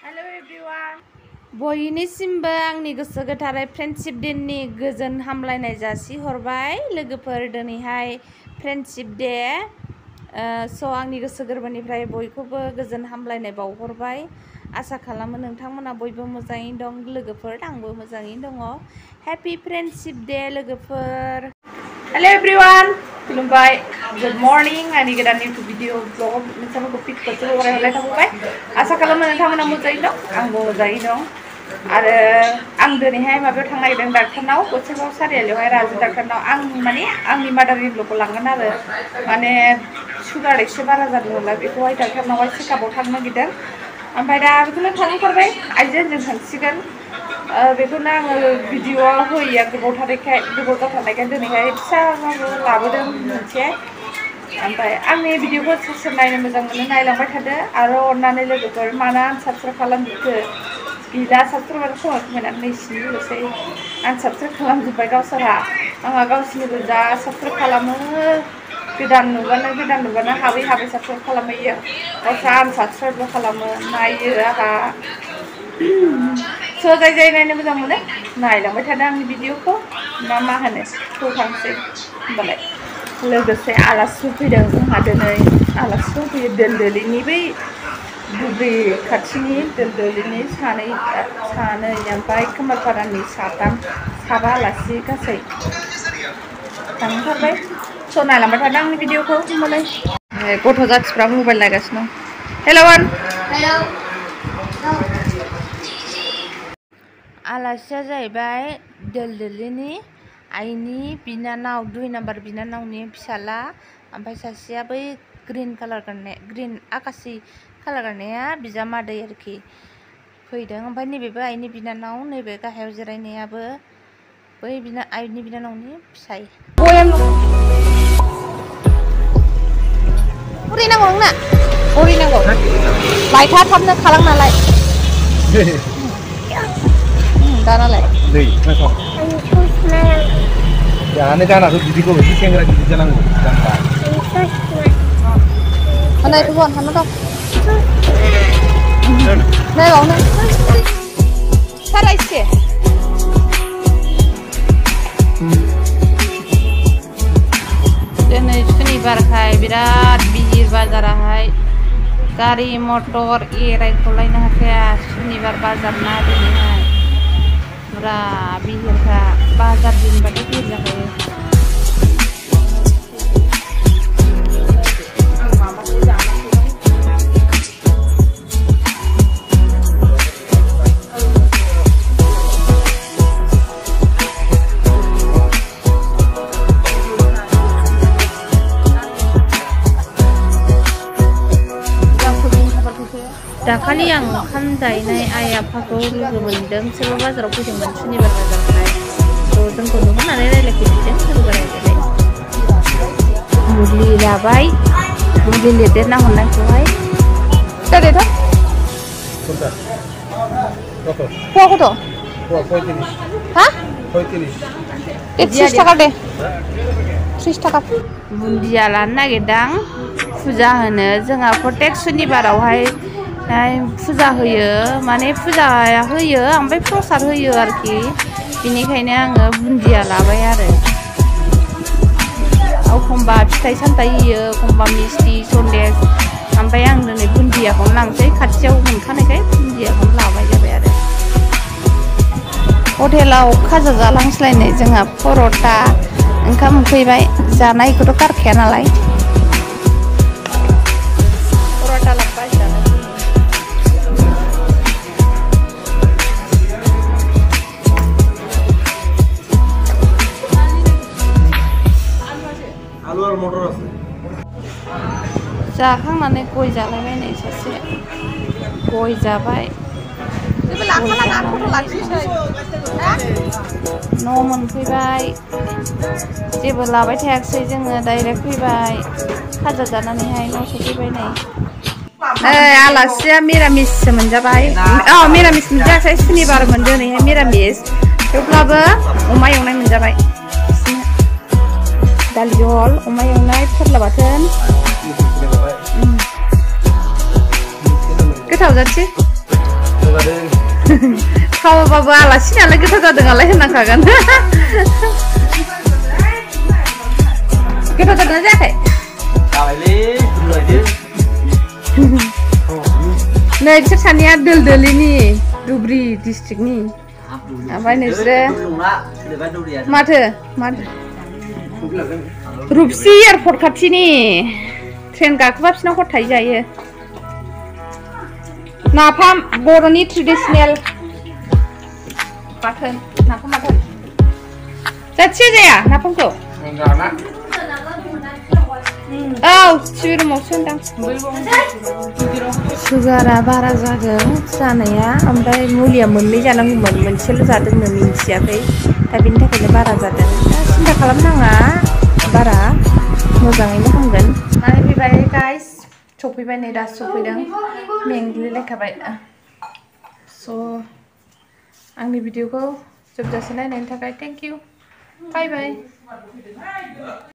Hello everyone. बयनिसिमबो आंनि गोसो गोथारै फ्रेन्डशिप डेनि गोजोन हामलायनाय जासिहरबाय लोगोफोर। दिनैहाय फ्रेन्डशिप डे, आंनि गोसो गोरबोनिफ्राय बयखौबो गोजोन हामलायनाय बावहरबाय। आसा खालामो नोंथांमोना बयबो मोजाङैनो दं लोगोफोर, आंबो मोजाङैनो दङ। हेपि फ्रेन्डशिप डे लोगोफोर। हेलो एवरीवन, खुलुमबाय, गुड मर्निं। आंनि गोदान इउटुब भिडिअ ब्लग नोंथांमोनखौ फिडफोरखौ हरलाय थाबाय। आसा खालामो नोंथांमोना मोजाङै दं, आंबो मोजाङै दं। आरो आं दिनैहाय माबायाव थांनो नागिरदों डाक्टारनाव, गसाइगाव सारियालियावहाय राजु डाक्टारनाव। आं माने आंनि मादार इनल'खौ लांगोन आरो माने सुगार एसे बारा जादों नालाय, बेखौहाय डाक्टारनावहाय चेकआपआव थांनो नागिरदों। ओमफ्राय दा बेखौनो थांथारबाय, आइजों थांसिगोन। बेखौनो आङो भिडिअ'आव होयैया गोबाव जाथारनायखाय दिनैहाय फिसा लाबोदों मोनसे। ओमफ्राय आंनि भिडिअ'खौ सोर सोर नायनो मोजां मोनो नायलांबाय थादो। आरो अननानै लोगोफोर, मानो आनसाबस्क्राइब खालामजोबखो? गैला साबस्क्राइबार खमायनानै नैसिनिल'सै। आनसाबस्क्राइब खालामजोब्बाय गावसोरहा। आंहा गावसोरनिबो जा साबस्क्राइब खालामो, गोदान नुबानो हाबै साबस्क्राइब खालामहैयो। गावस्रा आनसाबस्क्राइबल' खालामो, नायो आंहा। जाय नायनो मोजां मोनो नायलांबाय थादो आंनि भिडिअ'खौ। मा होनो होखांसै होमबालाय। लोगोसे आलासि फैदों जोंहा दिनै। आलासिखौ फैयो दोलदोलिनि, बै दुब्रि खाथिनि दोलदोलिनि सानै ओमफ्राय खोमोरपारानि साबा आलासि गासै थांथारबाय। नायलांबाय थादो आंनि भिडिअ'खौ होमबालाय। गथ' जाथिफ्रा मबाइल नायगासिनो दं। हेल' वान। आलासिया जाहैबाय दोलदोलिनि आइनि बिनानाव, 2 नाम्बार बिनानावनि फिसाला। ओमफ्राय सासेया बै ग्रिन आकाशि कालार गाननाया बिजामादै आरोखि फैदों। ओमफ्राय नैबेबो आइनि बिनानाव, नैबे गाहायाव जिरायनायाबो बै आइनि बिनानावनि फिसाय। बुरैनांगौ नोंना? बुरैनांगौ लायथा थाबनो खालां नालाय। दानालाय नै जानो गानाथ' बिदिखौ एसे सेंग्रा गिदिर जानांगौ। नाय तुफान थानो दं नै बावनो सारायसे। दिनै सुनिबारखाय बिराद बिहिर बाजाराहाय। गारि मटर एरायखलायनो हाखाया, सुनिबार बाजार ना दिनैहाय। पुरा बिहिरखा, बाजार दिनबाथाय बिहिर जाखायो। दाखालि आं ओंखाम जाहैनाय आइ आफाखौ लोगो मोनदों। सोरबा बाजाराव फैदोंमोन सुनिबार बाजारखाय। जोंखौ नुहरनानै रायज्लायफैदों सोरबा रायज्लायनाय। मुलि लाबाय, मुलि लिरदेरना हरनायखौहाय। फवाखौथ' हा 30 थाखा दे, 30 थाखा। बुन्दिया लानो नागिरदां फुजा होनो। जोंहा प्रतेक सुनिबारावहाय फुजा होयो, माने फुजा होयो ओमफ्राय प्रसाद होयो आरोखि। बिनिखायनो आङो बुन्दिया लाबाय आरो। एखमबा फिथाइ सामथाइ होयो, एखमबा मिस्टि सन्देस। ओमफ्राय आं दिनै बुन्दियाखौनो लांसै, खाथियाव मोनखानायखाय बुन्दियाखौनो लाबाय जाबाय आरो। हटेलाव खाजा जालांस्लायनाय जोंहा पर'था ओंखाम उखैबाय, जानायखौथ' गारखाया नालाय। पर'था लांबाय जानो। आलु आरो मटर আছে। जाखांनानै गय जालायबायनाय सासे, गय जाबाय। न' मोनफैबाय, जेबो लाबाय थायाखिसै जोङो, डाइरेक्ट फैबाय खाजा जानानैहाय न' सफैबाय। नै आलासिया मिरामिससो मोनजाबाय। मिरामिस मोनजायासै, सुनिबारमोन दिनैहाय मिरामिस। थेवब्लाबो अमा एवनाय मोनजाबाय। दालि जहल, अमा एवनाय, फोरला बाथोन। गोथाव जाथि। थावाबाबो आलासि नालाय गोथाव जादों नालाय होननांखागोन गोथाव जादोंना जायाखै नै बिसोर सानैया दोलदोलिनि धुबुरी डिस्ट्रिक्टनि ओमफ्राय नोंसोरो माथो रुपसि एयारपर्ट खाथिनि ट्रेन गाखोबा बिसिनाव हर थाहैजायो नाफाम बर'नि ट्रेडिशनेल बाथोन नाफाम बाथोन जाथिया जाया नाफामखौ औ टिभि रुमावसो होनदां सुगारा बारा जागोन जानाया ओमफ्राय मुलिया मोननै जानांगौमोन मोनसेल' जादोंनो मिन्थियाखै दा बेनि थाखायनो बारा जादों सिन्था खालामनाङा बारा मोजाङैनो हामगोन माने फैबाय गाइस सफैबाय नै दा सफैदों मेंग्लिलायखाबाय स' आंनि भिडिअखौ जोबजासे नायनायनि थाखाय थेंक इउ बाय बाय